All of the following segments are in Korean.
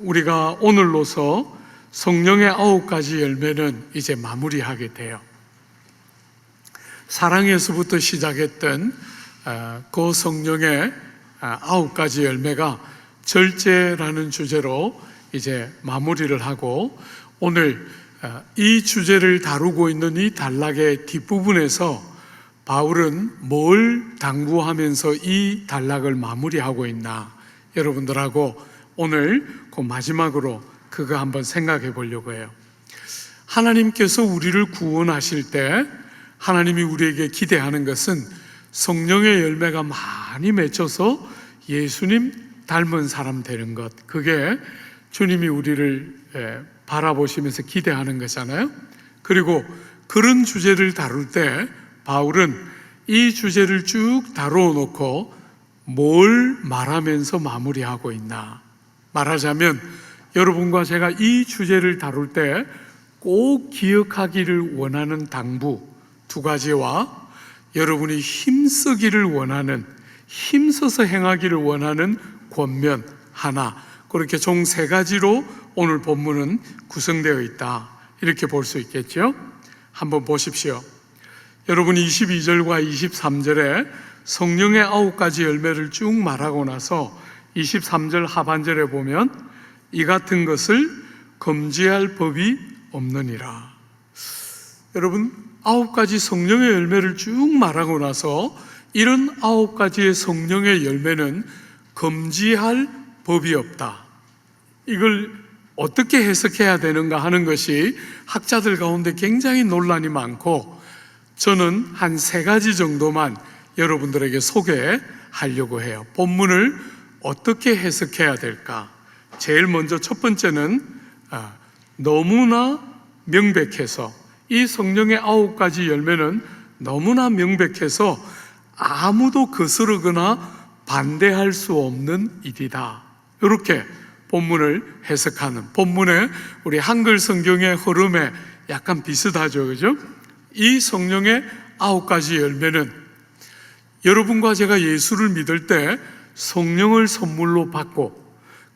우리가 오늘로서 성령의 9가지 열매는 이제 마무리하게 돼요. 사랑에서부터 시작했던 그 성령의 9가지 열매가 절제라는 주제로 이제 마무리를 하고, 오늘 이 주제를 다루고 있는 이 단락의 뒷부분에서 바울은 뭘 당부하면서 이 단락을 마무리하고 있나, 여러분들하고 오늘 그 마지막으로 그거 한번 생각해 보려고 해요. 하나님께서 우리를 구원하실 때 하나님이 우리에게 기대하는 것은 성령의 열매가 많이 맺혀서 예수님 닮은 사람 되는 것, 그게 주님이 우리를 바라보시면서 기대하는 거잖아요. 그리고 그런 주제를 다룰 때 바울은 이 주제를 쭉 다루어 놓고 뭘 말하면서 마무리하고 있나, 말하자면 여러분과 제가 이 주제를 다룰 때 꼭 기억하기를 원하는 당부 2가지와 여러분이 힘쓰기를 원하는, 힘써서 행하기를 원하는 권면 하나, 그렇게 총 3가지로 오늘 본문은 구성되어 있다, 이렇게 볼 수 있겠죠. 한번 보십시오. 여러분이 22절과 23절에 성령의 9가지 열매를 쭉 말하고 나서 23절 하반절에 보면 이 같은 것을 금지할 법이 없느니라. 여러분, 9가지 성령의 열매를 쭉 말하고 나서 이런 9가지의 성령의 열매는 금지할 법이 없다, 이걸 어떻게 해석해야 되는가 하는 것이 학자들 가운데 굉장히 논란이 많고, 저는 한 3가지 정도만 여러분들에게 소개하려고 해요. 본문을 어떻게 해석해야 될까? 제일 먼저 첫 번째는 너무나 명백해서, 이 성령의 9가지 열매는 너무나 명백해서 아무도 거스르거나 반대할 수 없는 일이다, 이렇게 본문을 해석하는, 본문의 우리 한글 성경의 흐름에 약간 비슷하죠, 그죠? 이 성령의 9가지 열매는 여러분과 제가 예수를 믿을 때 성령을 선물로 받고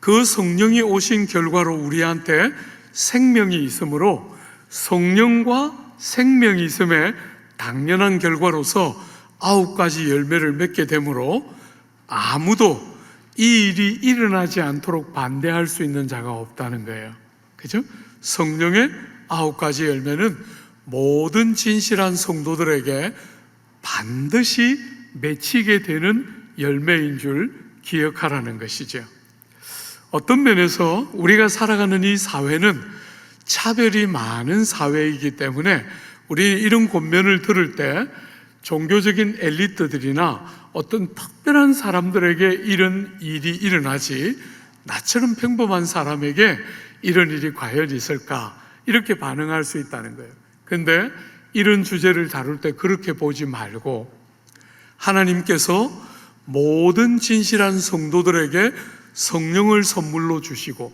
그 성령이 오신 결과로 우리한테 생명이 있으므로 성령과 생명이 있음에 당연한 결과로서 9가지 열매를 맺게 되므로 아무도 이 일이 일어나지 않도록 반대할 수 있는 자가 없다는 거예요. 그죠? 성령의 9가지 열매는 모든 진실한 성도들에게 반드시 맺히게 되는 열매인 줄 기억하라는 것이죠. 어떤 면에서 우리가 살아가는 이 사회는 차별이 많은 사회이기 때문에 우리 이런 권면을 들을 때 종교적인 엘리트들이나 어떤 특별한 사람들에게 이런 일이 일어나지 나처럼 평범한 사람에게 이런 일이 과연 있을까, 이렇게 반응할 수 있다는 거예요. 근데 이런 주제를 다룰 때 그렇게 보지 말고 하나님께서 모든 진실한 성도들에게 성령을 선물로 주시고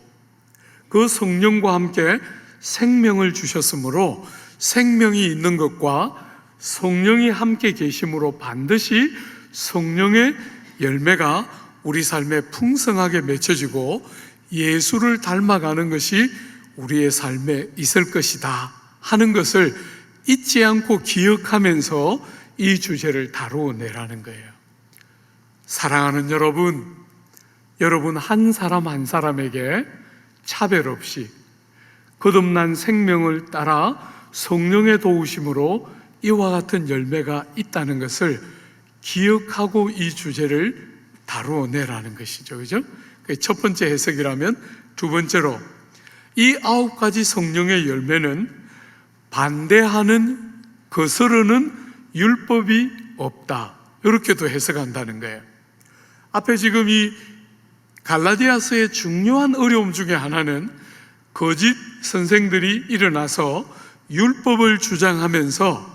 그 성령과 함께 생명을 주셨으므로 생명이 있는 것과 성령이 함께 계심으로 반드시 성령의 열매가 우리 삶에 풍성하게 맺혀지고 예수를 닮아가는 것이 우리의 삶에 있을 것이다 하는 것을 잊지 않고 기억하면서 이 주제를 다루어내라는 거예요. 사랑하는 여러분, 여러분 한 사람 한 사람에게 차별 없이 거듭난 생명을 따라 성령의 도우심으로 이와 같은 열매가 있다는 것을 기억하고 이 주제를 다루어내라는 것이죠. 그죠? 첫 번째 해석이라면, 두 번째로 이 9가지 성령의 열매는 반대하는, 거스르는 율법이 없다, 이렇게도 해석한다는 거예요. 앞에 지금 이 갈라디아서의 중요한 어려움 중에 하나는 거짓 선생들이 일어나서 율법을 주장하면서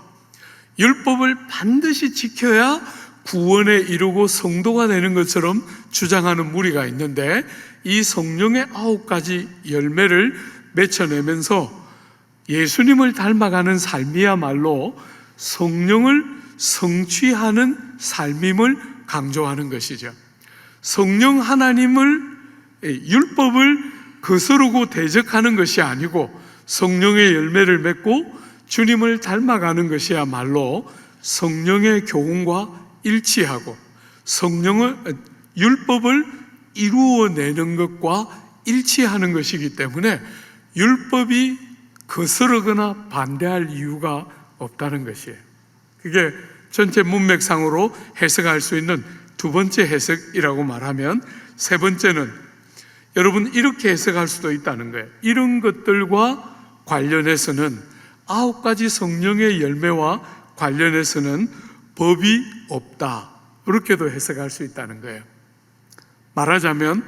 율법을 반드시 지켜야 구원에 이르고 성도가 되는 것처럼 주장하는 무리가 있는데, 이 성령의 9가지 열매를 맺혀내면서 예수님을 닮아가는 삶이야말로 성령을 성취하는 삶임을 강조하는 것이죠. 성령 하나님을, 율법을 거스르고 대적하는 것이 아니고 성령의 열매를 맺고 주님을 닮아가는 것이야말로 성령의 교훈과 일치하고 성령의 율법을 이루어내는 것과 일치하는 것이기 때문에 율법이 거스르거나 반대할 이유가 없다는 것이에요. 그게 전체 문맥상으로 해석할 수 있는 두 번째 해석이라고 말하면, 세 번째는 여러분 이렇게 해석할 수도 있다는 거예요. 이런 것들과 관련해서는 9가지 성령의 열매와 관련해서는 법이 없다, 이렇게도 해석할 수 있다는 거예요. 말하자면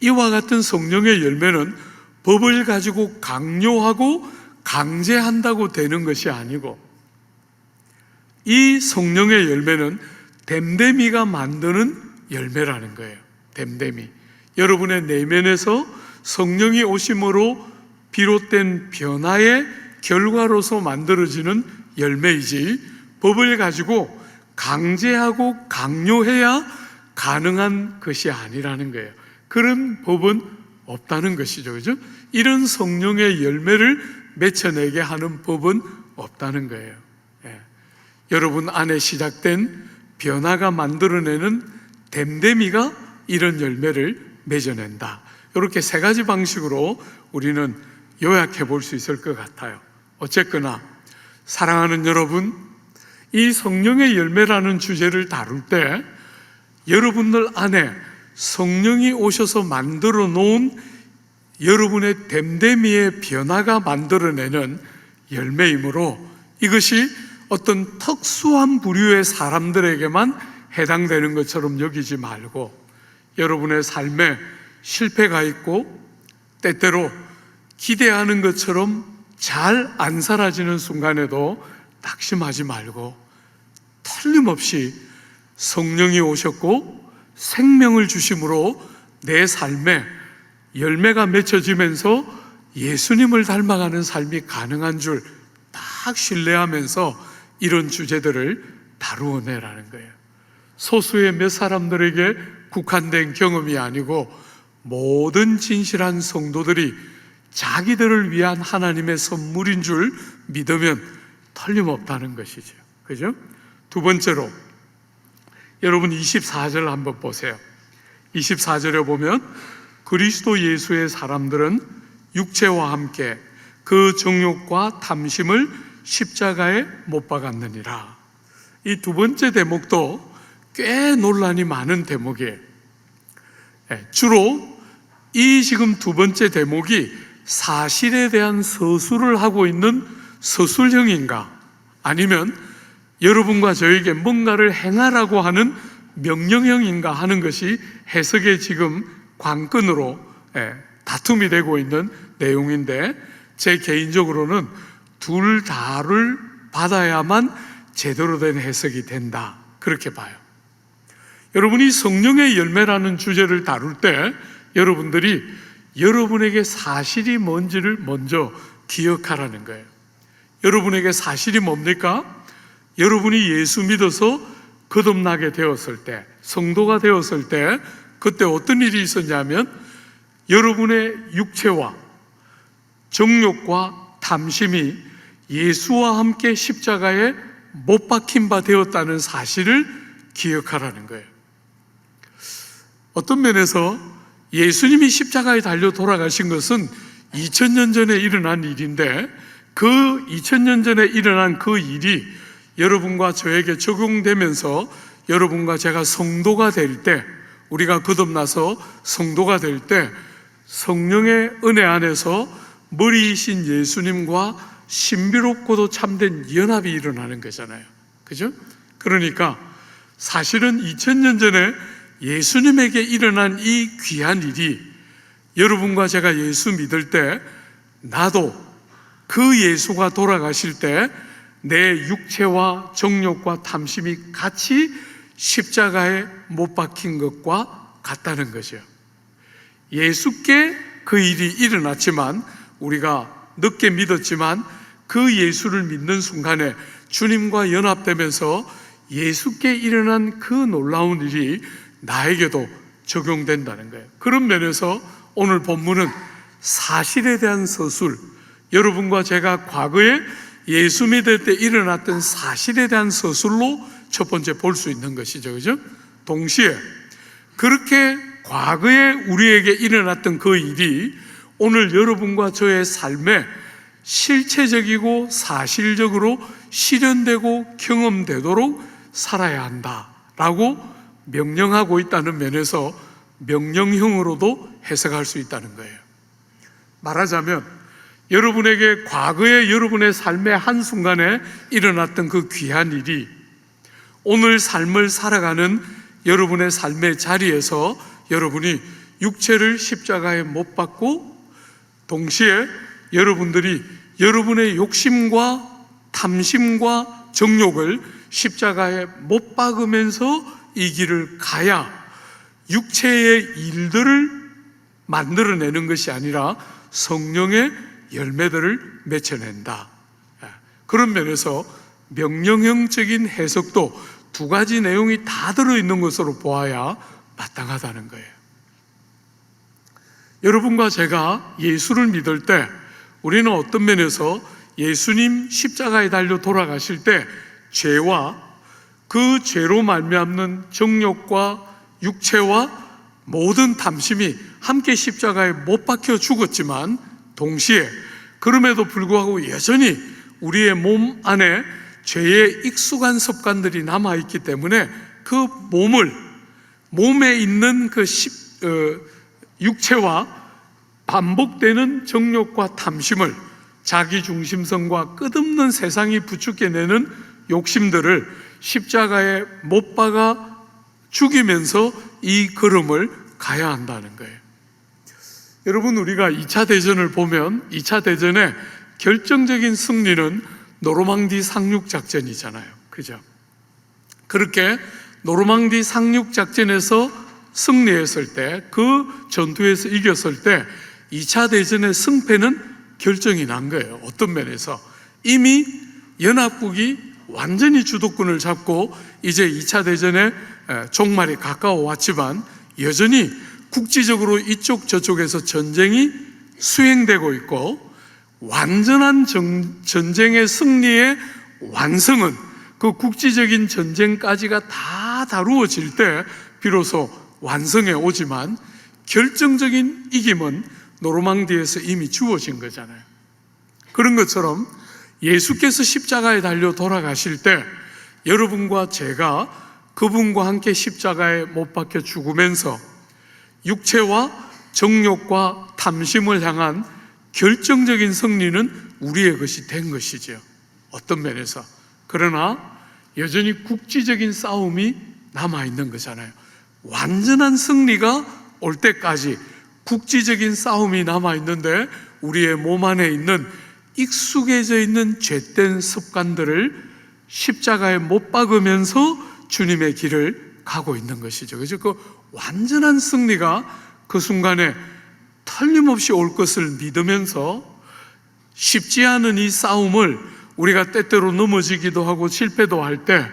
이와 같은 성령의 열매는 법을 가지고 강요하고 강제한다고 되는 것이 아니고, 이 성령의 열매는 됨됨이가 만드는 열매라는 거예요. 됨됨이. 여러분의 내면에서 성령이 오심으로 비롯된 변화의 결과로서 만들어지는 열매이지, 법을 가지고 강제하고 강요해야 가능한 것이 아니라는 거예요. 그런 법은 없다는 것이죠. 그죠? 이런 성령의 열매를 맺혀내게 하는 법은 없다는 거예요. 예. 여러분 안에 시작된 변화가 만들어내는 됨됨이가 이런 열매를 맺어낸다. 이렇게 세 가지 방식으로 우리는 요약해 볼 수 있을 것 같아요. 어쨌거나 사랑하는 여러분, 이 성령의 열매라는 주제를 다룰 때 여러분들 안에 성령이 오셔서 만들어 놓은 여러분의 됨됨이의 변화가 만들어내는 열매이므로 이것이 어떤 특수한 부류의 사람들에게만 해당되는 것처럼 여기지 말고, 여러분의 삶에 실패가 있고 때때로 기대하는 것처럼 잘 안 사라지는 순간에도 낙심하지 말고 틀림없이 성령이 오셨고 생명을 주심으로 내 삶에 열매가 맺혀지면서 예수님을 닮아가는 삶이 가능한 줄 딱 신뢰하면서 이런 주제들을 다루어내라는 거예요. 소수의 몇 사람들에게 국한된 경험이 아니고 모든 진실한 성도들이 자기들을 위한 하나님의 선물인 줄 믿으면 틀림없다는 것이죠. 그죠? 두 번째로 여러분 24절 한번 보세요. 24절에 보면 그리스도 예수의 사람들은 육체와 함께 그 정욕과 탐심을 십자가에 못 박았느니라. 이 두 번째 대목도 꽤 논란이 많은 대목이에요. 주로 이 지금 두 번째 대목이 사실에 대한 서술을 하고 있는 서술형인가, 아니면 여러분과 저에게 뭔가를 행하라고 하는 명령형인가 하는 것이 해석의 지금 관건으로 다툼이 되고 있는 내용인데, 제 개인적으로는 둘 다를 받아야만 제대로 된 해석이 된다, 그렇게 봐요. 여러분이 성령의 열매라는 주제를 다룰 때 여러분들이 여러분에게 사실이 뭔지를 먼저 기억하라는 거예요. 여러분에게 사실이 뭡니까? 여러분이 예수 믿어서 거듭나게 되었을 때, 성도가 되었을 때 그때 어떤 일이 있었냐면 여러분의 육체와 정욕과 탐심이 예수와 함께 십자가에 못 박힌 바 되었다는 사실을 기억하라는 거예요. 어떤 면에서 예수님이 십자가에 달려 돌아가신 것은 2000년 전에 일어난 일인데, 그 2000년 전에 일어난 그 일이 여러분과 저에게 적용되면서 여러분과 제가 성도가 될 때, 우리가 거듭나서 성도가 될 때 성령의 은혜 안에서 머리이신 예수님과 신비롭고도 참된 연합이 일어나는 거잖아요. 그죠? 그러니까 사실은 2000년 전에 예수님에게 일어난 이 귀한 일이 여러분과 제가 예수 믿을 때, 나도 그 예수가 돌아가실 때 내 육체와 정욕과 탐심이 같이 십자가에 못 박힌 것과 같다는 거죠. 예수께 그 일이 일어났지만, 우리가 늦게 믿었지만 그 예수를 믿는 순간에 주님과 연합되면서 예수께 일어난 그 놀라운 일이 나에게도 적용된다는 거예요. 그런 면에서 오늘 본문은 사실에 대한 서술, 여러분과 제가 과거에 예수 믿을 때 일어났던 사실에 대한 서술로 첫 번째 볼 수 있는 것이죠. 그죠? 동시에 그렇게 과거에 우리에게 일어났던 그 일이 오늘 여러분과 저의 삶에 실체적이고 사실적으로 실현되고 경험되도록 살아야 한다라고 명령하고 있다는 면에서 명령형으로도 해석할 수 있다는 거예요. 말하자면 여러분에게 과거에 여러분의 삶의 한순간에 일어났던 그 귀한 일이 오늘 삶을 살아가는 여러분의 삶의 자리에서 여러분이 육체를 십자가에 못 박고 동시에 여러분들이 여러분의 욕심과 탐심과 정욕을 십자가에 못 박으면서 이 길을 가야 육체의 일들을 만들어내는 것이 아니라 성령의 열매들을 맺혀낸다. 그런 면에서 명령형적인 해석도 두 가지 내용이 다 들어있는 것으로 보아야 마땅하다는 거예요. 여러분과 제가 예수를 믿을 때 우리는 어떤 면에서 예수님 십자가에 달려 돌아가실 때 죄와 그 죄로 말미암는 정욕과 육체와 모든 탐심이 함께 십자가에 못 박혀 죽었지만 동시에 그럼에도 불구하고 여전히 우리의 몸 안에 죄의 익숙한 습관들이 남아있기 때문에 그 몸에 있는 그 육체와 반복되는 정욕과 탐심을 자기중심성과 끝없는 세상이 부추겨내는 욕심들을 십자가에 못 박아 죽이면서 이 걸음을 가야 한다는 거예요. 여러분, 우리가 2차 대전을 보면 2차 대전의 결정적인 승리는 노르망디 상륙작전이잖아요. 그죠? 그렇게 노르망디 상륙작전에서 승리했을 때, 그 전투에서 이겼을 때 2차 대전의 승패는 결정이 난 거예요. 어떤 면에서 이미 연합국이 완전히 주도권을 잡고 이제 2차 대전의 종말이 가까워 왔지만 여전히 국지적으로 이쪽 저쪽에서 전쟁이 수행되고 있고 완전한 전쟁의 승리의 완성은 그 국지적인 전쟁까지가 다 다루어질 때 비로소 완성해 오지만 결정적인 이김은 노르망디에서 이미 주어진 거잖아요. 그런 것처럼 예수께서 십자가에 달려 돌아가실 때 여러분과 제가 그분과 함께 십자가에 못 박혀 죽으면서 육체와 정욕과 탐심을 향한 결정적인 승리는 우리의 것이 된 것이죠. 어떤 면에서. 그러나 여전히 국지적인 싸움이 남아있는 거잖아요. 완전한 승리가 올 때까지 국지적인 싸움이 남아있는데 우리의 몸 안에 있는 익숙해져 있는 죄된 습관들을 십자가에 못 박으면서 주님의 길을 가고 있는 것이죠. 그래서 그 완전한 승리가 그 순간에 틀림없이 올 것을 믿으면서 쉽지 않은 이 싸움을 우리가 때때로 넘어지기도 하고 실패도 할 때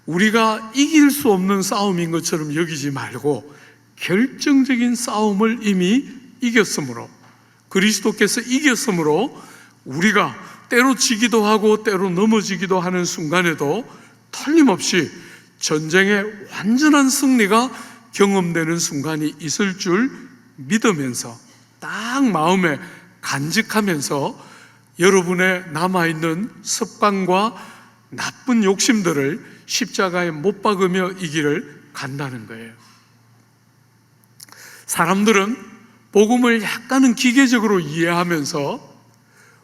우리가 이길 수 없는 싸움인 것처럼 여기지 말고 결정적인 싸움을 이미 이겼으므로 그리스도께서 이겼으므로 우리가 때로 지기도 하고 때로 넘어지기도 하는 순간에도 틀림없이 전쟁의 완전한 승리가 경험되는 순간이 있을 줄 믿으면서 딱 마음에 간직하면서 여러분의 남아있는 습관과 나쁜 욕심들을 십자가에 못 박으며 이 길을 간다는 거예요. 사람들은 복음을 약간은 기계적으로 이해하면서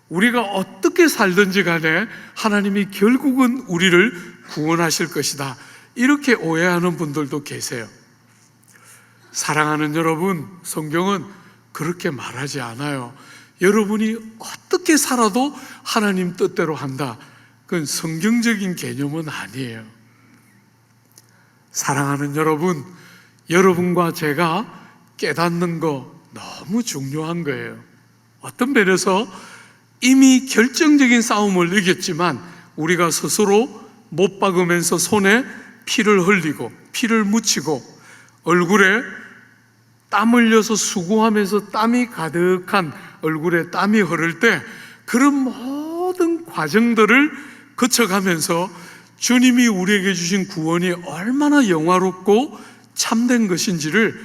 우리가 어떻게 살든지 간에 하나님이 결국은 우리를 구원하실 것이다, 이렇게 오해하는 분들도 계세요. 사랑하는 여러분, 성경은 그렇게 말하지 않아요. 여러분이 어떻게 살아도 하나님 뜻대로 한다, 그건 성경적인 개념은 아니에요. 사랑하는 여러분, 여러분과 제가 깨닫는 거 너무 중요한 거예요. 어떤 면에서 이미 결정적인 싸움을 이겼지만 우리가 스스로 못 박으면서 손에 피를 흘리고 피를 묻히고 얼굴에 땀 흘려서 수고하면서 땀이 가득한 얼굴에 땀이 흐를 때 그런 모든 과정들을 거쳐가면서 주님이 우리에게 주신 구원이 얼마나 영화롭고 참된 것인지를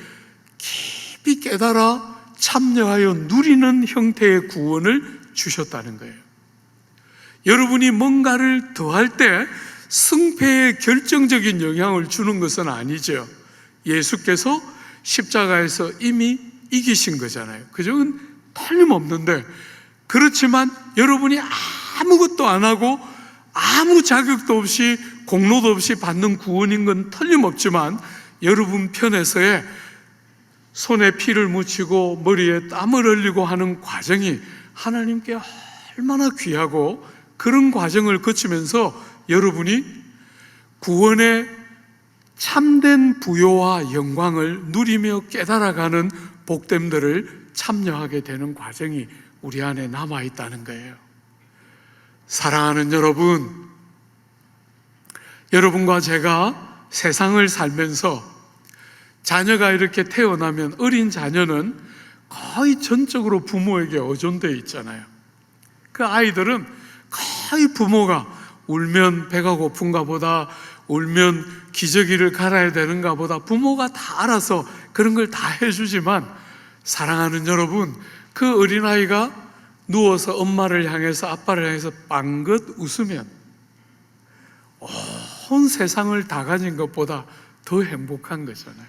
깊이 깨달아 참여하여 누리는 형태의 구원을 주셨다는 거예요. 여러분이 뭔가를 더할 때 승패에 결정적인 영향을 주는 것은 아니죠. 예수께서 십자가에서 이미 이기신 거잖아요. 그건 틀림없는데, 그렇지만 여러분이 아무것도 안 하고 아무 자격도 없이 공로도 없이 받는 구원인 건 틀림없지만, 여러분 편에서의 손에 피를 묻히고 머리에 땀을 흘리고 하는 과정이 하나님께 얼마나 귀하고, 그런 과정을 거치면서 여러분이 구원의 참된 부요와 영광을 누리며 깨달아가는 복됨들을 참여하게 되는 과정이 우리 안에 남아있다는 거예요. 사랑하는 여러분, 여러분과 제가 세상을 살면서 자녀가 이렇게 태어나면 어린 자녀는 거의 전적으로 부모에게 의존되어 있잖아요. 그 아이들은 거의 부모가 울면 배가 고픈가 보다, 울면 기저귀를 갈아야 되는가 보다 부모가 다 알아서 그런 걸 다 해주지만, 사랑하는 여러분, 그 어린아이가 누워서 엄마를 향해서 아빠를 향해서 빵긋 웃으면 온 세상을 다 가진 것보다 더 행복한 거잖아요.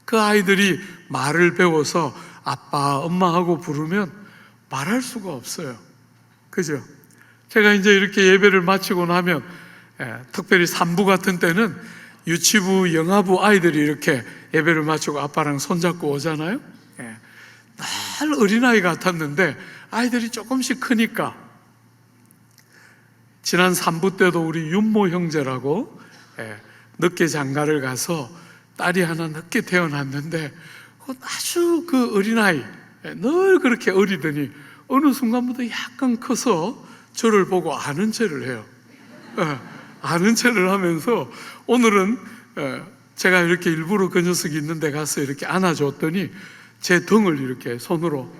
그 아이들이 말을 배워서 아빠, 엄마하고 부르면 말할 수가 없어요. 그죠? 제가 이제 이렇게 예배를 마치고 나면, 특별히 3부 같은 때는 유치부, 영아부 아이들이 이렇게 예배를 마치고 아빠랑 손잡고 오잖아요. 늘 어린아이 같았는데 아이들이 조금씩 크니까, 지난 3부 때도 우리 윤모 형제라고 늦게 장가를 가서 딸이 하나 늦게 태어났는데, 아주 그 어린아이, 늘 그렇게 어리더니 어느 순간부터 약간 커서 저를 보고 아는 체를 해요. 아는 체를 하면서 오늘은 제가 이렇게 일부러 그 녀석이 있는 데 가서 이렇게 안아줬더니 제 등을 이렇게 손으로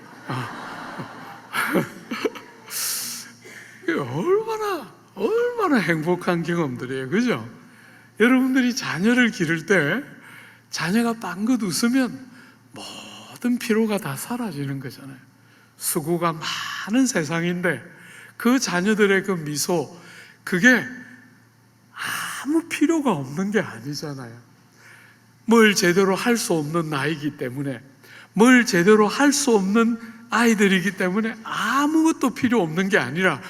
얼마나 행복한 경험들이에요. 그죠? 여러분들이 자녀를 기를 때 자녀가 빵긋 웃으면 모든 피로가 다 사라지는 거잖아요. 수고가 많은 세상인데 그 자녀들의 그 미소, 그게 아무 필요가 없는 게 아니잖아요. 뭘 제대로 할 수 없는 나이기 때문에, 뭘 제대로 할 수 없는 아이들이기 때문에 아무것도 필요 없는 게 아니라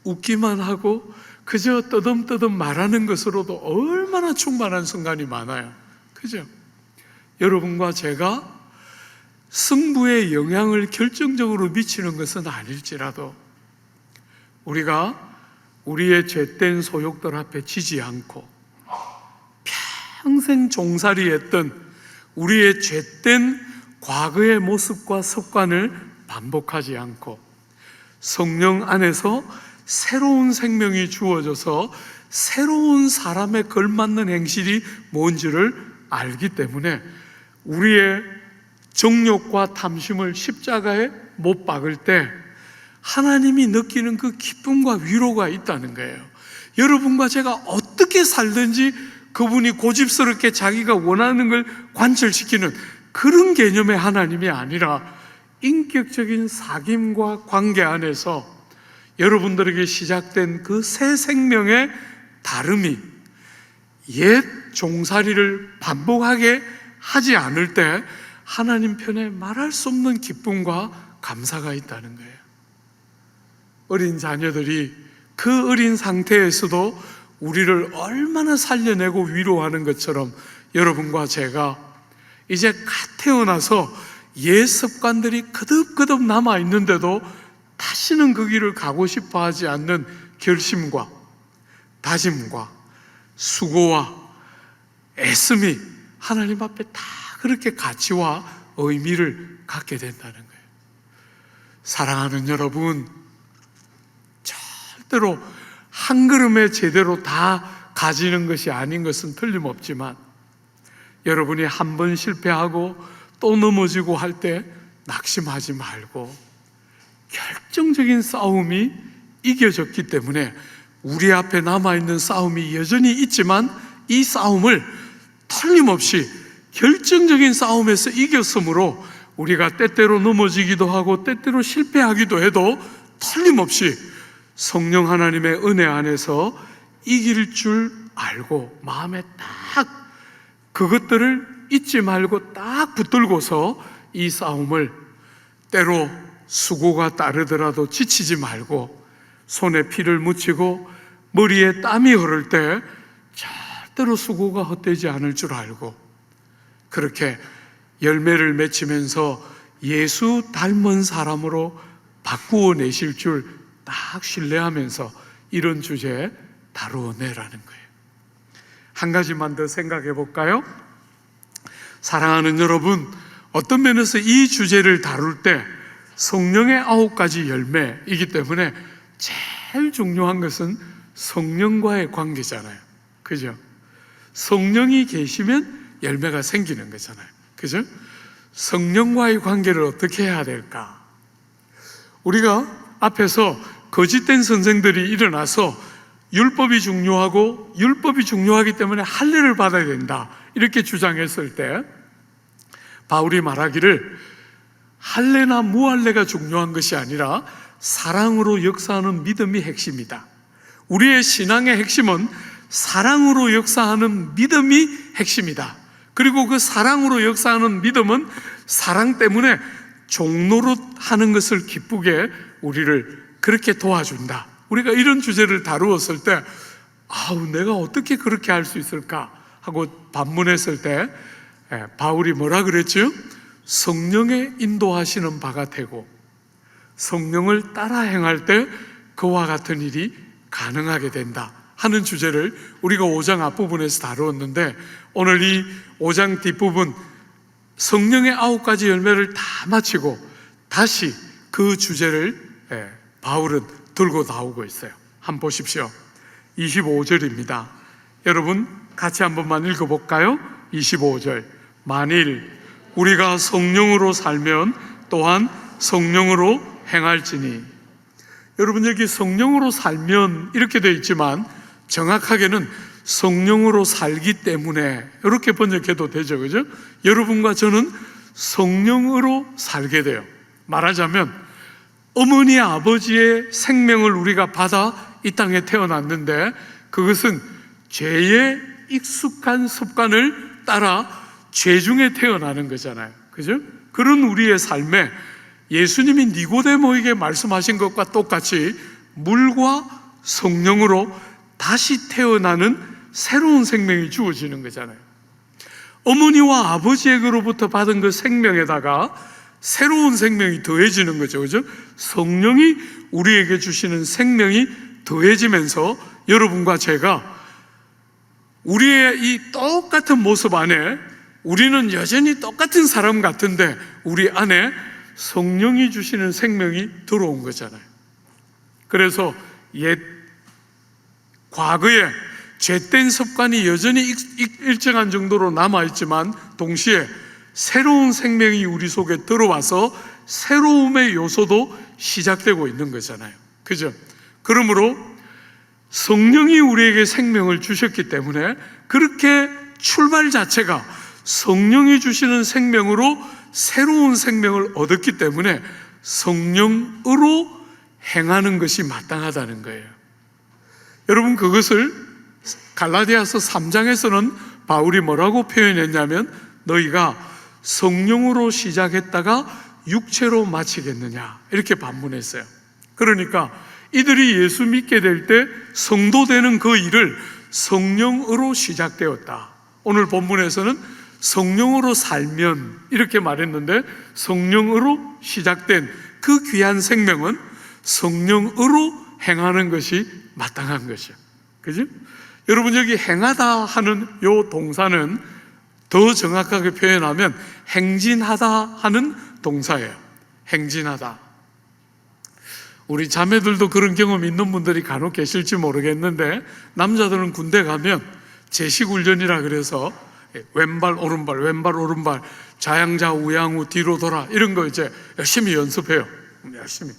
웃기만 하고 그저 떠듬떠듬 말하는 것으로도 얼마나 충만한 순간이 많아요. 그죠? 여러분과 제가 승부에 영향을 결정적으로 미치는 것은 아닐지라도 우리가 우리의 죄된 소욕들 앞에 지지 않고 평생 종살이 했던 우리의 죄된 과거의 모습과 습관을 반복하지 않고 성령 안에서 새로운 생명이 주어져서 새로운 사람에 걸맞는 행실이 뭔지를 알기 때문에 우리의 정욕과 탐심을 십자가에 못 박을 때 하나님이 느끼는 그 기쁨과 위로가 있다는 거예요. 여러분과 제가 어떻게 살든지 그분이 고집스럽게 자기가 원하는 걸 관철시키는 그런 개념의 하나님이 아니라 인격적인 사귐과 관계 안에서 여러분들에게 시작된 그 새 생명의 다름이 옛 종살이를 반복하게 하지 않을 때 하나님 편에 말할 수 없는 기쁨과 감사가 있다는 거예요. 어린 자녀들이 그 어린 상태에서도 우리를 얼마나 살려내고 위로하는 것처럼 여러분과 제가 이제 갓 태어나서 옛 습관들이 그득그득 남아있는데도 다시는 그 길을 가고 싶어 하지 않는 결심과 다짐과 수고와 애씀이 하나님 앞에 다 그렇게 가치와 의미를 갖게 된다는 거예요. 사랑하는 여러분, 절대로 한 걸음에 제대로 다 가지는 것이 아닌 것은 틀림없지만 여러분이 한 번 실패하고 또 넘어지고 할 때 낙심하지 말고, 결정적인 싸움이 이겨졌기 때문에 우리 앞에 남아있는 싸움이 여전히 있지만 이 싸움을 틀림없이 결정적인 싸움에서 이겼으므로 우리가 때때로 넘어지기도 하고 때때로 실패하기도 해도 틀림없이 성령 하나님의 은혜 안에서 이길 줄 알고 마음에 딱 그것들을 잊지 말고 딱 붙들고서 이 싸움을, 때로 수고가 따르더라도 지치지 말고 손에 피를 묻히고 머리에 땀이 흐를 때 절대로 수고가 헛되지 않을 줄 알고, 그렇게 열매를 맺히면서 예수 닮은 사람으로 바꾸어 내실 줄 딱 신뢰하면서 이런 주제 다루어내라는 거예요. 한 가지만 더 생각해 볼까요? 사랑하는 여러분, 어떤 면에서 이 주제를 다룰 때 성령의 9가지 열매이기 때문에 제일 중요한 것은 성령과의 관계잖아요. 그죠? 성령이 계시면 열매가 생기는 거잖아요. 그죠? 성령과의 관계를 어떻게 해야 될까? 우리가 앞에서 거짓된 선생들이 일어나서 율법이 중요하고 율법이 중요하기 때문에 할례를 받아야 된다 이렇게 주장했을 때 바울이 말하기를 할례나 무할례가 중요한 것이 아니라 사랑으로 역사하는 믿음이 핵심이다. 우리의 신앙의 핵심은 사랑으로 역사하는 믿음이 핵심이다. 그리고 그 사랑으로 역사하는 믿음은 사랑 때문에 종노릇 하는 것을 기쁘게 우리를 그렇게 도와준다. 우리가 이런 주제를 다루었을 때 내가 어떻게 그렇게 할 수 있을까 하고 반문했을 때 바울이 뭐라 그랬죠? 성령의 인도하시는 바가 되고 성령을 따라 행할 때 그와 같은 일이 가능하게 된다 하는 주제를 우리가 5장 앞부분에서 다루었는데, 오늘 이 5장 뒷부분 성령의 9가지 열매를 다 마치고 다시 그 주제를 바울은 들고 나오고 있어요. 한번 보십시오. 25절입니다. 여러분 같이 한 번만 읽어볼까요? 25절. 만일 우리가 성령으로 살면 또한 성령으로 행할지니. 여러분 여기 성령으로 살면 이렇게 되어 있지만 정확하게는 성령으로 살기 때문에 이렇게 번역해도 되죠. 그죠? 여러분과 저는 성령으로 살게 돼요. 말하자면 어머니 아버지의 생명을 우리가 받아 이 땅에 태어났는데 그것은 죄의 익숙한 습관을 따라 죄 중에 태어나는 거잖아요. 그죠? 그런 우리의 삶에 예수님이 니고데모에게 말씀하신 것과 똑같이 물과 성령으로 다시 태어나는 새로운 생명이 주어지는 거잖아요. 어머니와 아버지에게로부터 받은 그 생명에다가 새로운 생명이 더해지는 거죠. 그죠? 성령이 우리에게 주시는 생명이 더해지면서 여러분과 제가 우리의 이 똑같은 모습 안에 우리는 여전히 똑같은 사람 같은데 우리 안에 성령이 주시는 생명이 들어온 거잖아요. 그래서 옛 과거에 죄된 습관이 여전히 일정한 정도로 남아있지만 동시에 새로운 생명이 우리 속에 들어와서 새로움의 요소도 시작되고 있는 거잖아요. 그죠? 그러므로 성령이 우리에게 생명을 주셨기 때문에 그렇게 출발 자체가 성령이 주시는 생명으로 새로운 생명을 얻었기 때문에 성령으로 행하는 것이 마땅하다는 거예요. 여러분 그것을 갈라디아서 3장에서는 바울이 뭐라고 표현했냐면 너희가 성령으로 시작했다가 육체로 마치겠느냐 이렇게 반문했어요. 그러니까 이들이 예수 믿게 될 때 성도 되는 그 일을 성령으로 시작되었다. 오늘 본문에서는 성령으로 살면 이렇게 말했는데 성령으로 시작된 그 귀한 생명은 성령으로 행하는 것이 마땅한 것이요. 그죠? 여러분 여기 행하다 하는 요 동사는 더 정확하게 표현하면 행진하다 하는 동사예요. 행진하다. 우리 자매들도 그런 경험 있는 분들이 간혹 계실지 모르겠는데 남자들은 군대 가면 제식훈련이라 그래서 왼발 오른발 왼발 오른발 좌양좌 우양우 뒤로 돌아 이런 거 이제 열심히 연습해요. 열심히.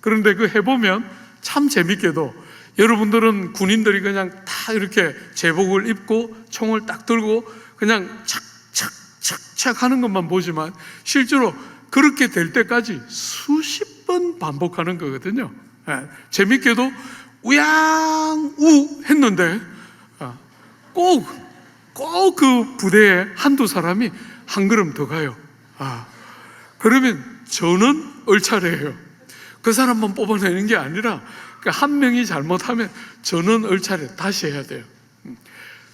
그런데 그 해보면 참 재밌게도 여러분들은 군인들이 그냥 다 이렇게 제복을 입고 총을 딱 들고 그냥 착착착착 하는 것만 보지만 실제로 그렇게 될 때까지 수십 번 반복하는 거거든요. 재밌게도 우양우 했는데 꼭 그 부대에 한두 사람이 한 걸음 더 가요. 그러면 저는 얼차례예요. 그 사람만 뽑아내는 게 아니라 한 명이 잘못하면 저는 얼차례 다시 해야 돼요.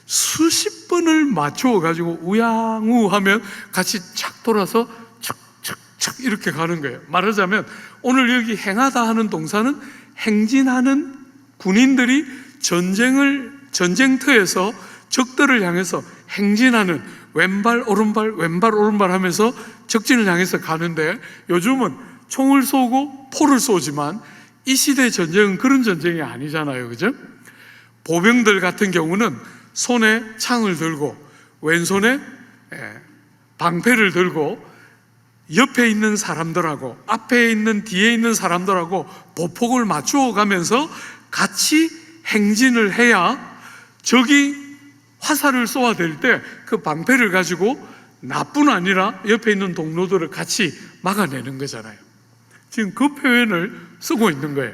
수십 번을 맞추어 가지고 우양우 하면 같이 착 돌아서 착착착 이렇게 가는 거예요. 말하자면 오늘 여기 행하다 하는 동사는 행진하는 군인들이 전쟁터에서 적들을 향해서 행진하는 왼발 오른발 하면서 적진을 향해서 가는데 요즘은 총을 쏘고 포를 쏘지만 이 시대 전쟁은 그런 전쟁이 아니잖아요. 그죠? 보병들 같은 경우는 손에 창을 들고 왼손에 방패를 들고 옆에 있는 사람들하고 앞에 있는 뒤에 있는 사람들하고 보폭을 맞추어 가면서 같이 행진을 해야 적이 화살을 쏘아댈 때 그 방패를 가지고 나뿐 아니라 옆에 있는 동료들을 같이 막아내는 거잖아요. 지금 그 표현을 쓰고 있는 거예요.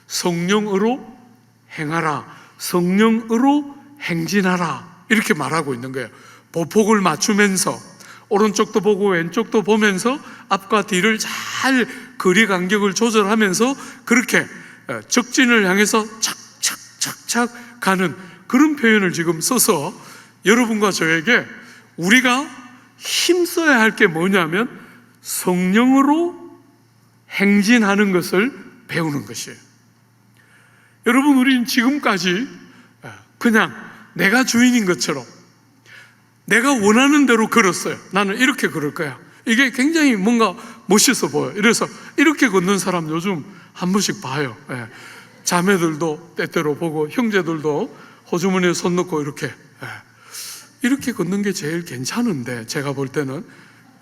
성령으로 행하라, 성령으로 행진하라 이렇게 말하고 있는 거예요. 보폭을 맞추면서 오른쪽도 보고 왼쪽도 보면서 앞과 뒤를 잘 거리 간격을 조절하면서 그렇게 적진을 향해서 착착착착 가는 그런 표현을 지금 써서 여러분과 저에게 우리가 힘써야 할 게 뭐냐면 성령으로 행진하는 것을 배우는 것이에요. 여러분, 우리는 지금까지 그냥 내가 주인인 것처럼 내가 원하는 대로 걸었어요. 나는 이렇게 걸을 거야. 이게 굉장히 뭔가 멋있어 보여. 이래서 이렇게 걷는 사람 요즘 한 번씩 봐요. 자매들도 때때로 보고 형제들도 호주머니에 손 넣고 이렇게 걷는 게 제일 괜찮은데 제가 볼 때는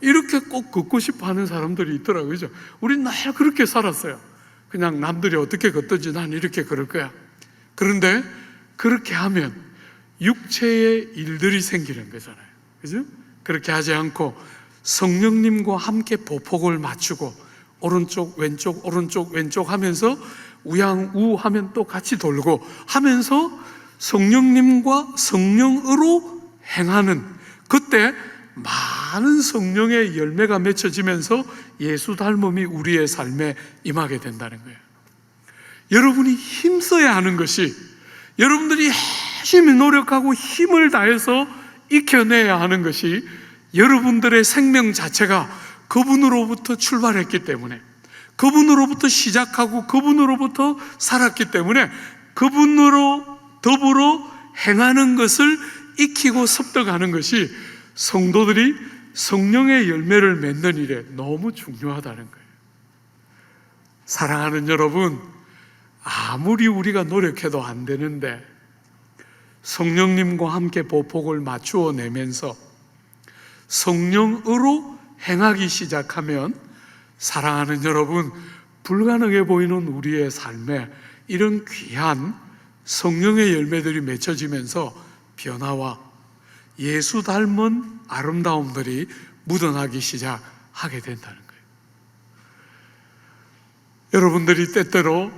이렇게 꼭 걷고 싶어 하는 사람들이 있더라고요. 그죠? 우린 늘 그렇게 살았어요. 그냥 남들이 어떻게 걷든지 난 이렇게 걸을 거야. 그런데 그렇게 하면 육체의 일들이 생기는 거잖아요. 그죠? 그렇게 하지 않고 성령님과 함께 보폭을 맞추고 오른쪽 왼쪽 오른쪽 왼쪽 하면서 우양우 하면 또 같이 돌고 하면서 성령님과 성령으로 행하는 그때 많은 성령의 열매가 맺혀지면서 예수 닮음이 우리의 삶에 임하게 된다는 거예요. 여러분이 힘써야 하는 것이 여러분들이 열심히 노력하고 힘을 다해서 익혀내야 하는 것이 여러분들의 생명 자체가 그분으로부터 출발했기 때문에 그분으로부터 시작하고 그분으로부터 살았기 때문에 그분으로 더불어 행하는 것을 익히고 습득하는 것이 성도들이 성령의 열매를 맺는 일에 너무 중요하다는 거예요. 사랑하는 여러분, 아무리 우리가 노력해도 안 되는데 성령님과 함께 보폭을 맞추어 내면서 성령으로 행하기 시작하면 사랑하는 여러분, 불가능해 보이는 우리의 삶에 이런 귀한 성령의 열매들이 맺혀지면서 변화와 예수 닮은 아름다움들이 묻어나기 시작하게 된다는 거예요. 여러분들이 때때로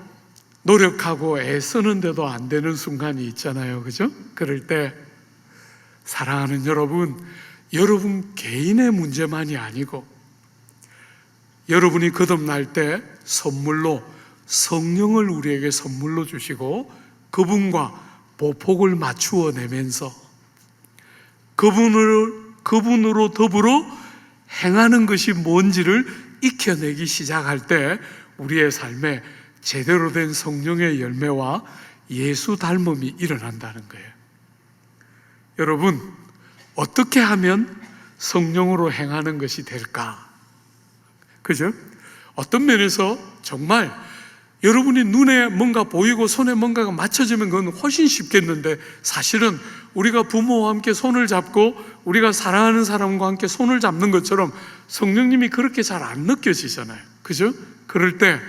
노력하고 애쓰는데도 안 되는 순간이 있잖아요. 그죠? 그럴 때 사랑하는 여러분, 여러분 개인의 문제만이 아니고 여러분이 거듭날 때 선물로 성령을 우리에게 선물로 주시고 그분과 보폭을 맞추어 내면서 그분으로 더불어 행하는 것이 뭔지를 익혀내기 시작할 때 우리의 삶에 제대로 된 성령의 열매와 예수 닮음이 일어난다는 거예요. 여러분, 어떻게 하면 성령으로 행하는 것이 될까? 그죠? 어떤 면에서 정말 여러분이 눈에 뭔가 보이고 손에 뭔가가 맞춰지면 그건 훨씬 쉽겠는데, 사실은 우리가 부모와 함께 손을 잡고 우리가 사랑하는 사람과 함께 손을 잡는 것처럼 성령님이 그렇게 잘 안 느껴지잖아요. 그죠? 그럴 때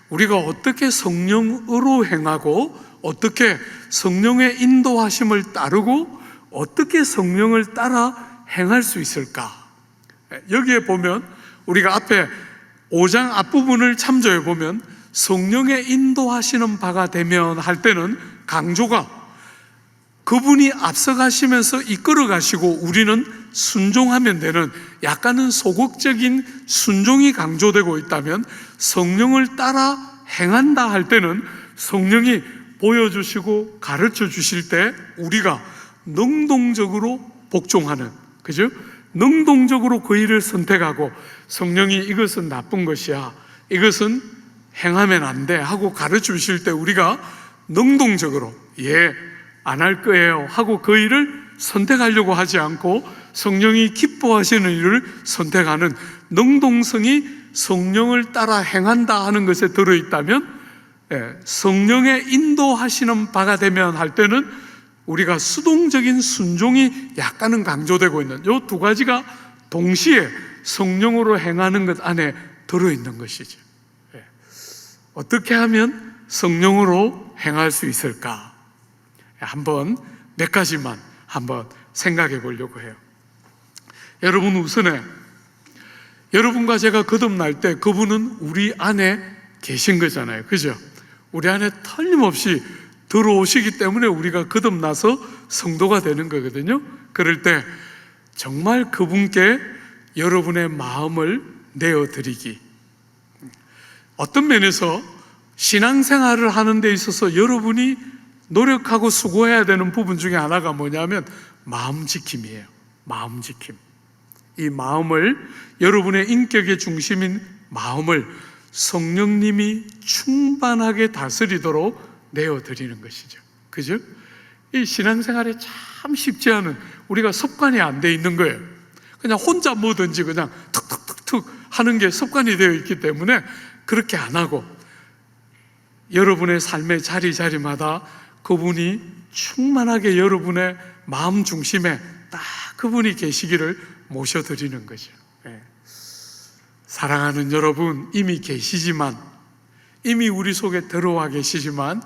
우리가 어떻게 성령으로 행하고, 어떻게 성령의 인도하심을 따르고, 어떻게 성령을 따라 행할 수 있을까? 여기에 보면 우리가 앞에 5장 앞부분을 참조해 보면 성령의 인도하시는 바가 되면 할 때는 강조가 그분이 앞서가시면서 이끌어 가시고 우리는 순종하면 되는 약간은 소극적인 순종이 강조되고 있다면, 성령을 따라 행한다 할 때는 성령이 보여주시고 가르쳐 주실 때 우리가 능동적으로 복종하는, 그죠? 능동적으로 그 일을 선택하고, 성령이 이것은 나쁜 것이야, 이것은 행하면 안 돼 하고 가르쳐 주실 때 우리가 능동적으로 안 할 거예요 하고 그 일을 선택하려고 하지 않고 성령이 기뻐하시는 일을 선택하는 능동성이 성령을 따라 행한다 하는 것에 들어있다면, 성령의 인도하시는 바가 되면 할 때는 우리가 수동적인 순종이 약간은 강조되고 있는 이 두 가지가 동시에 성령으로 행하는 것 안에 들어있는 것이죠. 어떻게 하면 성령으로 행할 수 있을까? 한번 몇 가지만 한번 생각해 보려고 해요. 여러분, 우선에 여러분과 제가 거듭날 때 그분은 우리 안에 계신 거잖아요. 그죠? 우리 안에 틀림없이 들어오시기 때문에 우리가 거듭나서 성도가 되는 거거든요. 그럴 때 정말 그분께 여러분의 마음을 내어드리기, 어떤 면에서 신앙생활을 하는 데 있어서 여러분이 노력하고 수고해야 되는 부분 중에 하나가 뭐냐면 마음지킴이에요. 마음지킴. 이 마음을, 여러분의 인격의 중심인 마음을 성령님이 충만하게 다스리도록 내어드리는 것이죠. 그죠? 이 신앙생활에 참 쉽지 않은, 우리가 습관이 안 돼 있는 거예요. 그냥 혼자 뭐든지 그냥 툭툭툭툭 하는 게 습관이 되어 있기 때문에 그렇게 안 하고, 여러분의 삶의 자리자리마다 그분이 충만하게 여러분의 마음 중심에 딱 그분이 계시기를 모셔드리는 거죠. 사랑하는 여러분, 이미 계시지만, 이미 우리 속에 들어와 계시지만,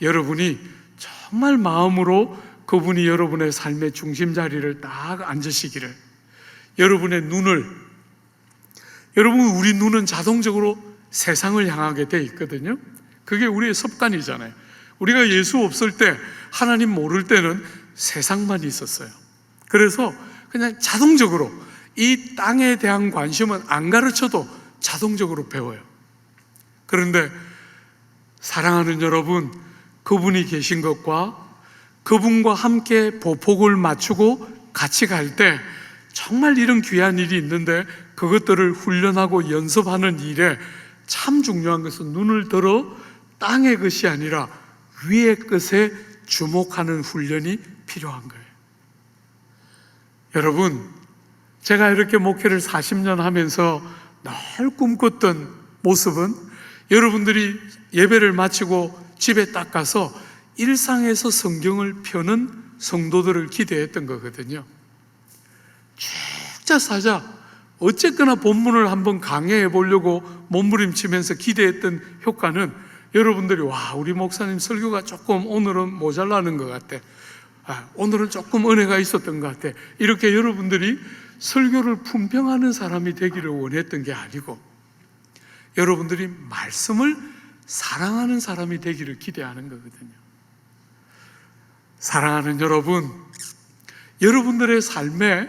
여러분이 정말 마음으로 그분이 여러분의 삶의 중심 자리를 딱 앉으시기를, 여러분의 눈을, 여러분, 우리 눈은 자동적으로 세상을 향하게 돼 있거든요. 그게 우리의 습관이잖아요. 우리가 예수 없을 때, 하나님 모를 때는 세상만 있었어요. 그래서 그냥 자동적으로 이 땅에 대한 관심은 안 가르쳐도 자동적으로 배워요. 그런데 사랑하는 여러분, 그분이 계신 것과 그분과 함께 보폭을 맞추고 같이 갈 때 정말 이런 귀한 일이 있는데, 그것들을 훈련하고 연습하는 일에 참 중요한 것은 눈을 들어 땅의 것이 아니라 위의 것에 주목하는 훈련이 필요한 거예요. 여러분, 제가 이렇게 목회를 40년 하면서 늘 꿈꿨던 모습은 여러분들이 예배를 마치고 집에 딱 가서 일상에서 성경을 펴는 성도들을 기대했던 거거든요. 쭉자 사자 어쨌거나 본문을 한번 강해해 보려고 몸부림치면서 기대했던 효과는, 여러분들이 우리 목사님 설교가 조금 오늘은 모자라는 것 같아, 오늘은 조금 은혜가 있었던 것 같아, 이렇게 여러분들이 설교를 품평하는 사람이 되기를 원했던 게 아니고, 여러분들이 말씀을 사랑하는 사람이 되기를 기대하는 거거든요. 사랑하는 여러분, 여러분들의 삶에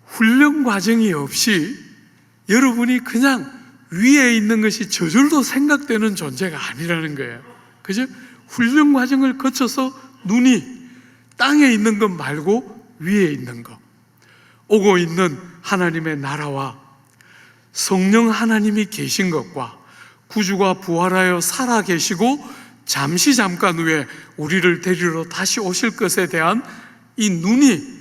훈련 과정이 없이 여러분이 그냥 위에 있는 것이 저절로 생각되는 존재가 아니라는 거예요. 그죠? 훈련 과정을 거쳐서 눈이 땅에 있는 것 말고 위에 있는 것, 오고 있는 하나님의 나라와 성령 하나님이 계신 것과 구주가 부활하여 살아 계시고 잠깐 후에 우리를 데리러 다시 오실 것에 대한 이 눈이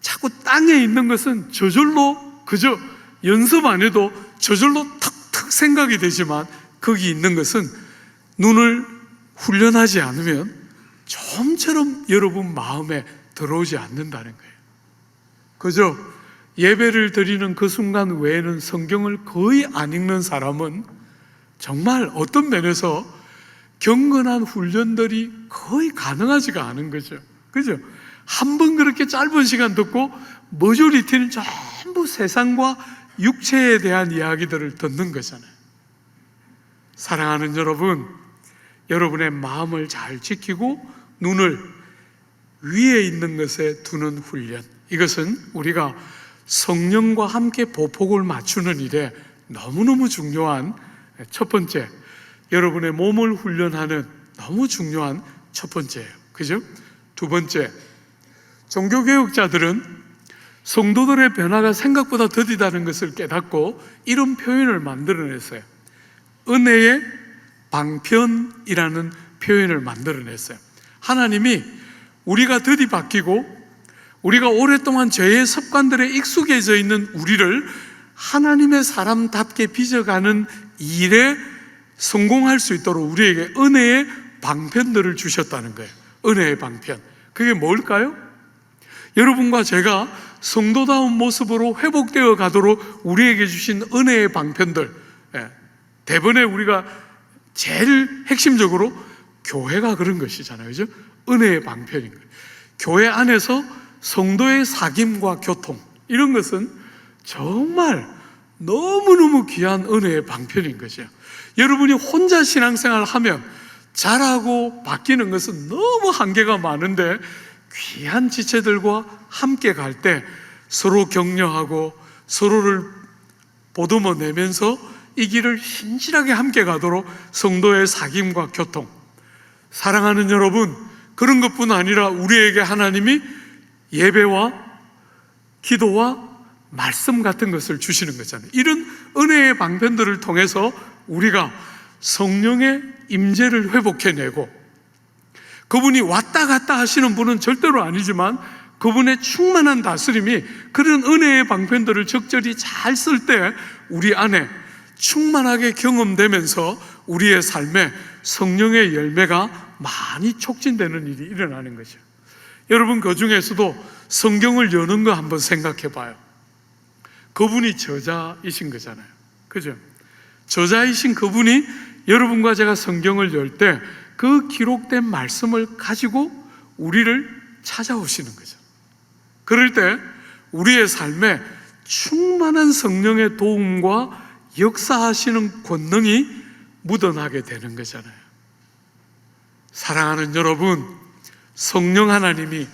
자꾸 땅에 있는 것은 저절로, 그저 연습 안 해도 저절로 탁탁 생각이 되지만, 거기 있는 것은 눈을 훈련하지 않으면 좀처럼 여러분 마음에 들어오지 않는다는 거예요. 그죠? 예배를 드리는 그 순간 외에는 성경을 거의 안 읽는 사람은 정말 어떤 면에서 경건한 훈련들이 거의 가능하지가 않은 거죠. 그죠? 한 번 그렇게 짧은 시간 듣고 머저리티는 전부 세상과 육체에 대한 이야기들을 듣는 거잖아요. 사랑하는 여러분, 여러분의 마음을 잘 지키고 눈을 위에 있는 것에 두는 훈련, 이것은 우리가 성령과 함께 보폭을 맞추는 일에 너무너무 중요한 첫 번째, 여러분의 몸을 훈련하는 너무 중요한 첫 번째예요. 그죠? 두 번째, 종교개혁자들은 성도들의 변화가 생각보다 더디다는 것을 깨닫고 이런 표현을 만들어냈어요. 은혜의 방편이라는 표현을 만들어냈어요. 하나님이 우리가 더디 바뀌고 우리가 오랫동안 죄의 습관들에 익숙해져 있는 우리를 하나님의 사람답게 빚어가는 일에 성공할 수 있도록 우리에게 은혜의 방편들을 주셨다는 거예요. 은혜의 방편. 그게 뭘까요? 여러분과 제가 성도다운 모습으로 회복되어 가도록 우리에게 주신 은혜의 방편들, 대번에 우리가 제일 핵심적으로 교회가 그런 것이잖아요. 그죠? 은혜의 방편인 거예요. 교회 안에서 성도의 사귐과 교통, 이런 것은 정말 너무너무 귀한 은혜의 방편인 거죠. 여러분이 혼자 신앙생활을 하면 잘하고 바뀌는 것은 너무 한계가 많은데, 귀한 지체들과 함께 갈 때 서로 격려하고 서로를 보듬어 내면서 이 길을 신실하게 함께 가도록 성도의 사귐과 교통, 사랑하는 여러분, 그런 것뿐 아니라 우리에게 하나님이 예배와 기도와 말씀 같은 것을 주시는 거잖아요. 이런 은혜의 방편들을 통해서 우리가 성령의 임재를 회복해내고, 그분이 왔다 갔다 하시는 분은 절대로 아니지만 그분의 충만한 다스림이 그런 은혜의 방편들을 적절히 잘 쓸 때 우리 안에 충만하게 경험되면서 우리의 삶에 성령의 열매가 많이 촉진되는 일이 일어나는 거죠. 여러분, 그 중에서도 성경을 여는 거 한번 생각해 봐요. 그분이 저자이신 거잖아요. 그죠? 저자이신 그분이 여러분과 제가 성경을 열 때 그 기록된 말씀을 가지고 우리를 찾아오시는 거죠. 그럴 때 우리의 삶에 충만한 성령의 도움과 역사하시는 권능이 묻어나게 되는 거잖아요. 사랑하는 여러분, 성령 하나님이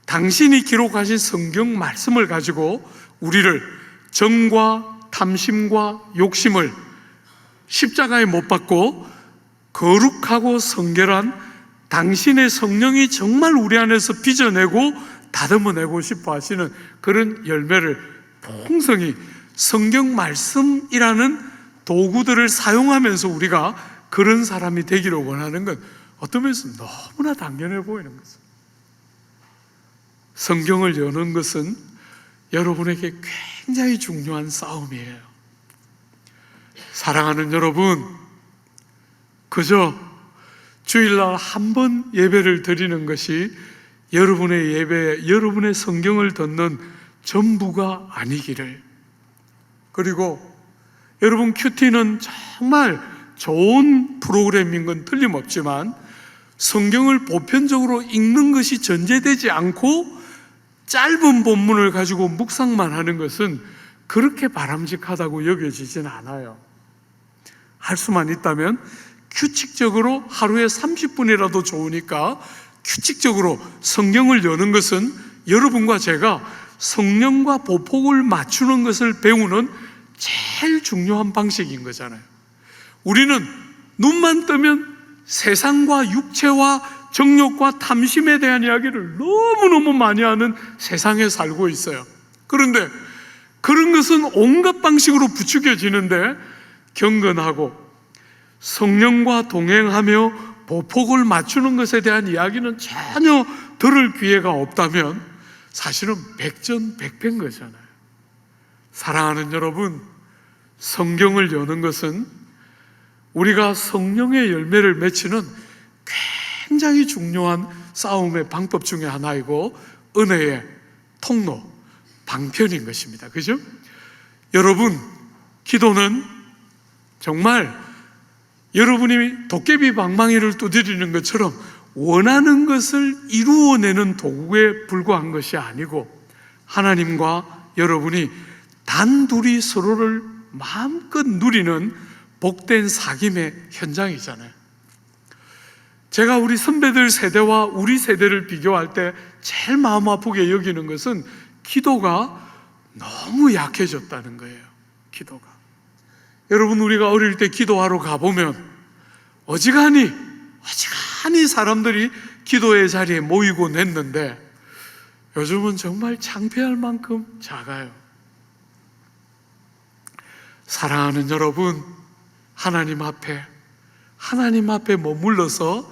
당신이 기록하신 성경 말씀을 가지고 우리를 정과 탐심과 욕심을 십자가에 못 박고 거룩하고 성결한 당신의 성령이 정말 우리 안에서 빚어내고 다듬어내고 싶어 하시는 그런 열매를 풍성히 성경 말씀이라는 도구들을 사용하면서 우리가 그런 사람이 되기를 원하는 건 어떤 면에서 너무나 당연해 보이는 거죠. 성경을 여는 것은 여러분에게 굉장히 중요한 싸움이에요. 사랑하는 여러분, 그저 주일날 한 번 예배를 드리는 것이 여러분의 예배, 여러분의 성경을 듣는 전부가 아니기를. 그리고 여러분, 큐티는 정말 좋은 프로그램인 건 틀림없지만 성경을 보편적으로 읽는 것이 전제되지 않고 짧은 본문을 가지고 묵상만 하는 것은 그렇게 바람직하다고 여겨지진 않아요. 할 수만 있다면 규칙적으로 하루에 30분이라도 좋으니까 규칙적으로 성경을 여는 것은 여러분과 제가 성령과 보폭을 맞추는 것을 배우는 제일 중요한 방식인 거잖아요. 우리는 눈만 뜨면 세상과 육체와 정욕과 탐심에 대한 이야기를 너무너무 많이 하는 세상에 살고 있어요. 그런데 그런 것은 온갖 방식으로 부추겨지는데 경건하고 성령과 동행하며 보폭을 맞추는 것에 대한 이야기는 전혀 들을 기회가 없다면 사실은 백전백패인 거잖아요. 사랑하는 여러분, 성경을 여는 것은 우리가 성령의 열매를 맺히는 굉장히 중요한 싸움의 방법 중에 하나이고 은혜의 통로, 방편인 것입니다. 그죠? 여러분, 기도는 정말 여러분이 도깨비 방망이를 두드리는 것처럼 원하는 것을 이루어내는 도구에 불과한 것이 아니고 하나님과 여러분이 단둘이 서로를 마음껏 누리는 복된 사귐의 현장이잖아요. 제가 우리 선배들 세대와 우리 세대를 비교할 때 제일 마음 아프게 여기는 것은 기도가 너무 약해졌다는 거예요. 기도가. 여러분, 우리가 어릴 때 기도하러 가보면 어지간히 사람들이 기도의 자리에 모이곤 했는데 요즘은 정말 창피할 만큼 작아요. 사랑하는 여러분, 하나님 앞에 머물러서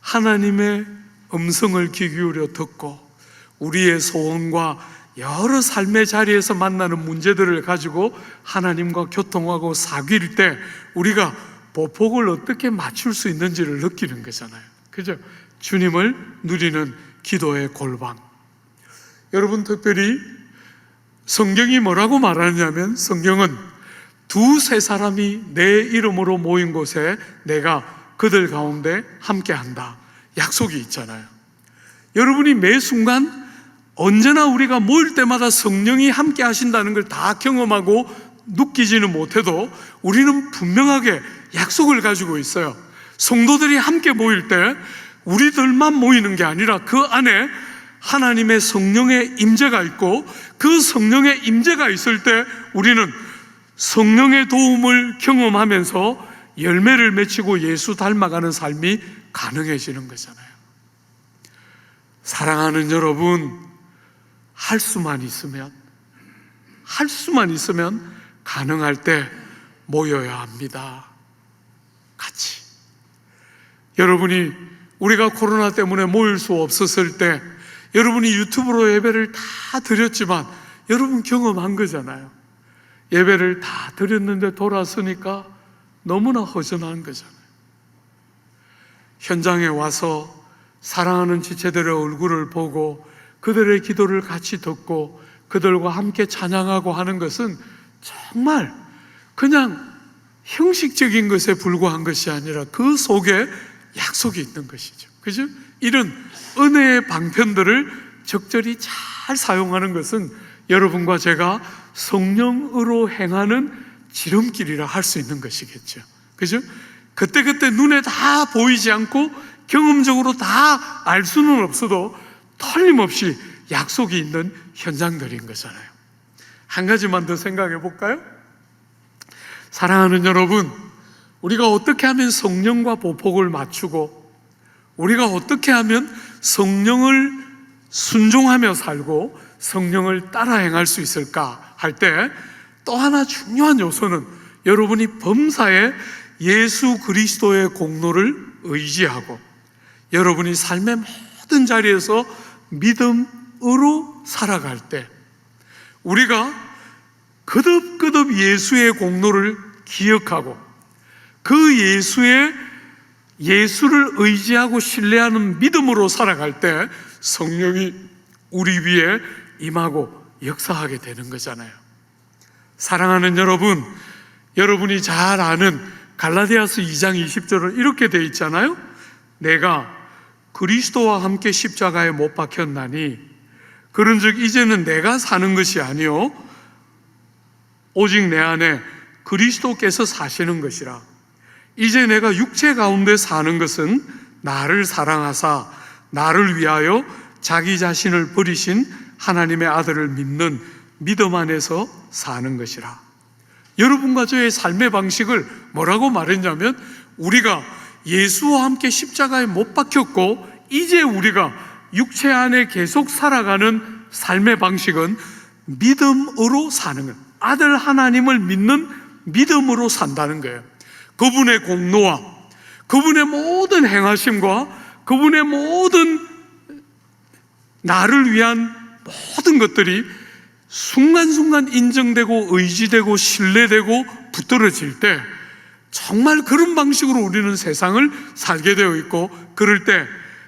하나님의 음성을 귀 기울여 듣고 우리의 소원과 여러 삶의 자리에서 만나는 문제들을 가지고 하나님과 교통하고 사귈 때 우리가 보폭을 어떻게 맞출 수 있는지를 느끼는 거잖아요. 그죠? 주님을 누리는 기도의 골방. 여러분, 특별히 성경이 뭐라고 말하냐면 성경은 두세 사람이 내 이름으로 모인 곳에 내가 그들 가운데 함께한다. 약속이 있잖아요. 여러분이 매 순간 언제나 우리가 모일 때마다 성령이 함께 하신다는 걸 다 경험하고 느끼지는 못해도 우리는 분명하게 약속을 가지고 있어요. 성도들이 함께 모일 때 우리들만 모이는 게 아니라 그 안에 하나님의 성령의 임재가 있고 그 성령의 임재가 있을 때 우리는 성령의 도움을 경험하면서 열매를 맺히고 예수 닮아가는 삶이 가능해지는 거잖아요. 사랑하는 여러분, 할 수만 있으면 가능할 때 모여야 합니다. 같이. 여러분이 우리가 코로나 때문에 모일 수 없었을 때 여러분이 유튜브로 예배를 다 드렸지만 여러분 경험한 거잖아요. 예배를 다 드렸는데 돌아서니까 너무나 허전한 거잖아요. 현장에 와서 사랑하는 지체들의 얼굴을 보고 그들의 기도를 같이 듣고 그들과 함께 찬양하고 하는 것은 정말 그냥 형식적인 것에 불과한 것이 아니라 그 속에 약속이 있는 것이죠. 그죠? 이런 은혜의 방편들을 적절히 잘 사용하는 것은 여러분과 제가 성령으로 행하는 지름길이라 할 수 있는 것이겠죠. 그죠? 그때그때 눈에 다 보이지 않고 경험적으로 다 알 수는 없어도 틀림없이 약속이 있는 현장들인 거잖아요. 한 가지만 더 생각해 볼까요? 사랑하는 여러분, 우리가 어떻게 하면 성령과 보폭을 맞추고 우리가 어떻게 하면 성령을 순종하며 살고 성령을 따라 행할 수 있을까 할 때 또 하나 중요한 요소는 여러분이 범사에 예수 그리스도의 공로를 의지하고 여러분이 삶의 모든 자리에서 믿음으로 살아갈 때 우리가 거듭거듭 예수의 공로를 기억하고 그 예수를 의지하고 신뢰하는 믿음으로 살아갈 때 성령이 우리 위에 임하고 역사하게 되는 거잖아요. 사랑하는 여러분, 여러분이 잘 아는 갈라디아서 2장 20절은 이렇게 되어 있잖아요. 내가 그리스도와 함께 십자가에 못 박혔나니 그런즉 이제는 내가 사는 것이 아니요 오직 내 안에 그리스도께서 사시는 것이라. 이제 내가 육체 가운데 사는 것은 나를 사랑하사 나를 위하여 자기 자신을 버리신 하나님의 아들을 믿는 믿음 안에서 사는 것이라. 여러분과 저의 삶의 방식을 뭐라고 말했냐면 우리가 예수와 함께 십자가에 못 박혔고 이제 우리가 육체 안에 계속 살아가는 삶의 방식은 믿음으로 사는 거예요. 아들 하나님을 믿는 믿음으로 산다는 거예요. 그분의 공로와 그분의 모든 행하심과 그분의 모든 나를 위한 모든 것들이 순간순간 인정되고 의지되고 신뢰되고 붙들어질 때 정말 그런 방식으로 우리는 세상을 살게 되어 있고, 그럴 때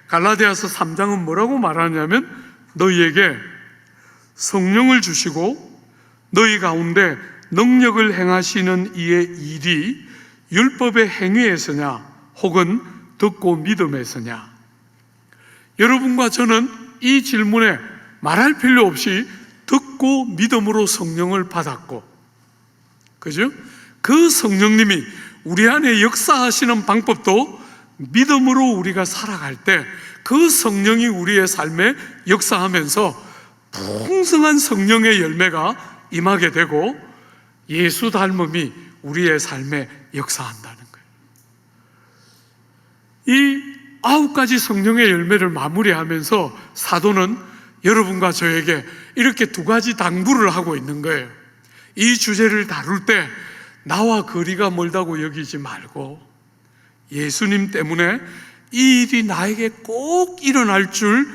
갈라디아서 3장은 뭐라고 말하냐면 너희에게 성령을 주시고 너희 가운데 능력을 행하시는 이의 일이 율법의 행위에서냐 혹은 듣고 믿음에서냐. 여러분과 저는 이 질문에 말할 필요 없이 듣고 믿음으로 성령을 받았고, 그죠? 그 성령님이 우리 안에 역사하시는 방법도 믿음으로 우리가 살아갈 때 그 성령이 우리의 삶에 역사하면서 풍성한 성령의 열매가 임하게 되고 예수 닮음이 우리의 삶에 역사한다는 거예요. 이 9가지 성령의 열매를 마무리하면서 사도는 여러분과 저에게 이렇게 2가지 당부를 하고 있는 거예요. 이 주제를 다룰 때 나와 거리가 멀다고 여기지 말고 예수님 때문에 이 일이 나에게 꼭 일어날 줄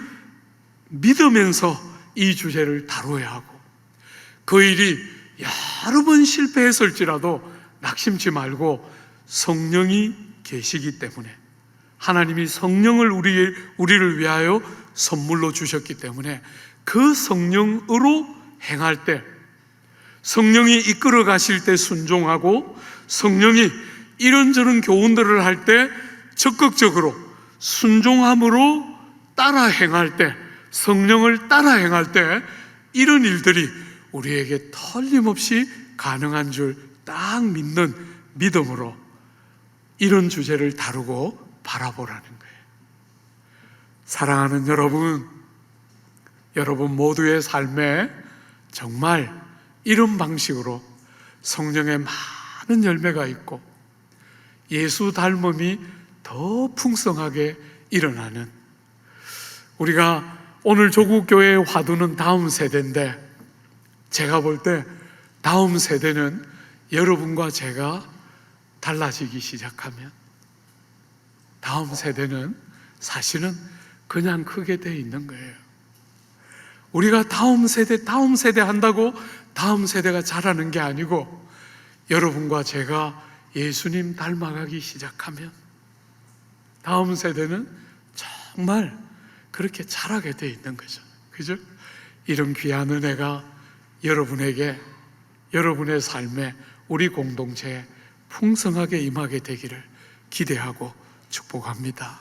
믿으면서 이 주제를 다뤄야 하고, 그 일이 여러 번 실패했을지라도 낙심치 말고 성령이 계시기 때문에, 하나님이 성령을 우리를 위하여 선물로 주셨기 때문에 그 성령으로 행할 때, 성령이 이끌어 가실 때 순종하고, 성령이 이런저런 교훈들을 할 때 적극적으로 순종함으로 따라 행할 때, 성령을 따라 행할 때 이런 일들이 우리에게 틀림없이 가능한 줄 딱 믿는 믿음으로 이런 주제를 다루고 바라보라는 거예요. 사랑하는 여러분, 여러분 모두의 삶에 정말 이런 방식으로 성령의 많은 열매가 있고 예수 닮음이 더 풍성하게 일어나는, 우리가 오늘 조국교회의 화두는 다음 세대인데, 제가 볼 때 다음 세대는 여러분과 제가 달라지기 시작하면 다음 세대는 사실은 그냥 크게 돼 있는 거예요. 우리가 다음 세대 한다고 다음 세대가 자라는 게 아니고, 여러분과 제가 예수님 닮아가기 시작하면 다음 세대는 정말 그렇게 자라게 돼 있는 거죠. 그죠? 이런 귀한 은혜가 여러분에게, 여러분의 삶에, 우리 공동체에 풍성하게 임하게 되기를 기대하고 축복합니다.